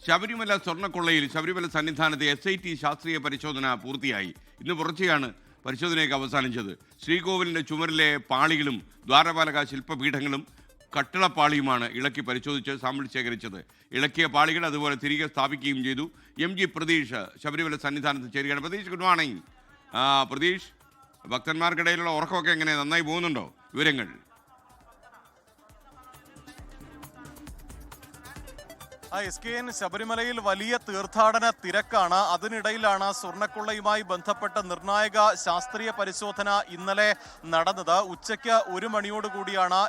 Sabarimala സ്വർണ്ണക്കൊള്ളയിൽ Sabarimala സന്നിധാനത്തെ SIT ശാസ്ത്രീയ പരിശോധന പൂർത്തിയായി. ഇന്ന് പുലർച്ചെയാണ് പരിശോധനയൊക്കെ അവസാനിച്ചത്. ശ്രീകോവിലിൻ്റെ ചുമരിലെ പാളികളും ദ്വാരപാലക ശില്പപീഠങ്ങളും കട്ടിളപ്പാളിയുമാണ് ഇളക്കി പരിശോധിച്ച് സാമ്പിൾ ശേഖരിച്ചത്. ഇളക്കിയ പാളികൾ അതുപോലെ തിരികെ സ്ഥാപിക്കുകയും ചെയ്തു. MG പ്രതീഷ് ശബരിമല സന്നിധാനത്ത് ചേരുകയാണ്. Pratheesh, good morning. പ്രതീഷ്, ഭക്തന്മാർക്കിടയിലുള്ള ഉറക്കമൊക്കെ എങ്ങനെ, നന്നായി പോകുന്നുണ്ടോ? വിവരങ്ങൾ. SKN ശബരിമലയിൽ വലിയ തീർത്ഥാടന തിരക്കാണ്. അതിനിടയിലാണ് സ്വർണ്ണക്കൊള്ളയുമായി ബന്ധപ്പെട്ട നിർണായക ശാസ്ത്രീയ പരിശോധന ഇന്നലെ നടന്നത്. ഉച്ചയ്ക്ക് 1 മണിയോടുകൂടിയാണ്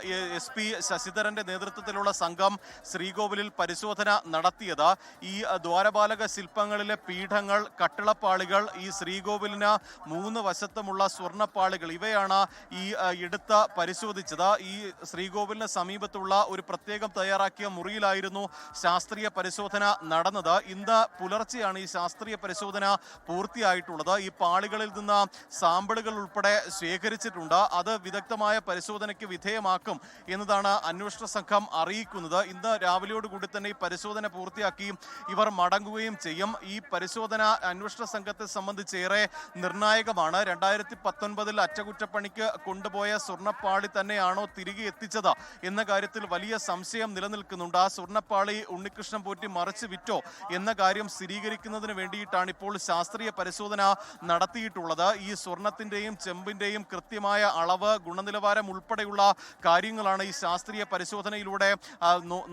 SP ശശിധരന്റെ നേതൃത്വത്തിലുള്ള സംഘം ശ്രീകോവിലിൽ പരിശോധന നടത്തിയത്. ഈ ദ്വാരപാലക ശില്പങ്ങളിലെ പീഠങ്ങൾ, കട്ടിളപ്പാളികൾ, ഈ ശ്രീകോവിലിന് 3 വശത്തുമുള്ള സ്വർണ്ണപ്പാളികൾ, ഇവയാണ് ഈ എടുത്ത് പരിശോധിച്ചത്. ഈ ശ്രീകോവിലിന് സമീപത്തുള്ള ഒരു പ്രത്യേകം തയ്യാറാക്കിയ മുറിയിലായിരുന്നു ശാസ്ത്രീയ പരിശോധന നടന്നത്. ഇന്ന് പുലർച്ചെയാണ് ഈ ശാസ്ത്രീയ പരിശോധന പൂർത്തിയായിട്ടുള്ളത്. ഈ പാളികളിൽ നിന്ന് സാമ്പിളുകൾ ഉൾപ്പെടെ ശേഖരിച്ചിട്ടുണ്ട്. അത് വിദഗ്ധമായ പരിശോധനയ്ക്ക് വിധേയമാക്കും എന്നതാണ് അന്വേഷണ സംഘം അറിയിക്കുന്നത്. ഇന്ന് രാവിലെയോടുകൂടി തന്നെ ഈ പരിശോധന പൂർത്തിയാക്കി ഇവർ മടങ്ങുകയും ചെയ്യും. ഈ പരിശോധന അന്വേഷണ സംഘത്തെ സംബന്ധിച്ചേറെ നിർണായകമാണ്. 2019 അറ്റകുറ്റപ്പണിക്ക് കൊണ്ടുപോയ സ്വർണ്ണപ്പാളി തന്നെയാണോ തിരികെ എത്തിച്ചത് എന്ന കാര്യത്തിൽ വലിയ സംശയം നിലനിൽക്കുന്നുണ്ട്. ആ സ്വർണ്ണപ്പാളി ഉണ്ണികൃഷ്ണൻ പോറ്റി മറിച്ച് വിറ്റോ എന്ന കാര്യം സ്ഥിരീകരിക്കുന്നതിന് വേണ്ടിയിട്ടാണ് ഇപ്പോൾ ശാസ്ത്രീയ പരിശോധന നടത്തിയിട്ടുള്ളത്. ഈ സ്വർണത്തിന്റെയും ചെമ്പിന്റെയും കൃത്യമായ അളവ്, ഗുണനിലവാരം ഉൾപ്പെടെയുള്ള കാര്യങ്ങളാണ് ഈ ശാസ്ത്രീയ പരിശോധനയിലൂടെ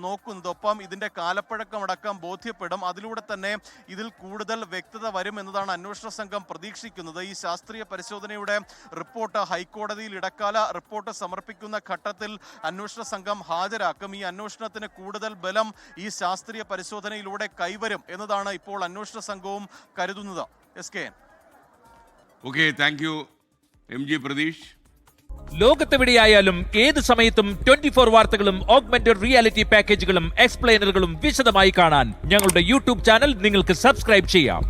നോക്കുന്നത്. ഒപ്പം ഇതിന്റെ കാലപ്പഴക്കമടക്കം ബോധ്യപ്പെടും. അതിലൂടെ തന്നെ ഇതിൽ കൂടുതൽ വ്യക്തത വരും എന്നതാണ് അന്വേഷണ സംഘം പ്രതീക്ഷിക്കുന്നത്. ഈ ശാസ്ത്രീയ പരിശോധനയുടെ റിപ്പോർട്ട് ഹൈക്കോടതിയിൽ ഇടക്കാല റിപ്പോർട്ട് സമർപ്പിക്കുന്ന ഘട്ടത്തിൽ അന്വേഷണ സംഘം ഹാജരാക്കും. ഈ അന്വേഷണത്തിന് കൂടുതൽ ബലം ഈ ശാസ്ത്രീയ പരിശോധനയിലൂടെ കൈവരും എന്നതാണ് ഇപ്പോൾ അന്വേഷണ സംഘവും കരുതുന്നത്. SKN. Okay, thank you MG Pratheesh. ലോകത്തെവിടെയായാലും ഏത് സമയത്തും 24 വാർത്തകളും ഓഗ്മെന്റഡ് റിയാലിറ്റി പാക്കേജുകളും എക്സ്പ്ലെയിനറുകളും വിശദമായി കാണാൻ ഞങ്ങളുടെ YouTube ചാനൽ നിങ്ങൾക്ക് സബ്സ്ക്രൈബ് ചെയ്യാം.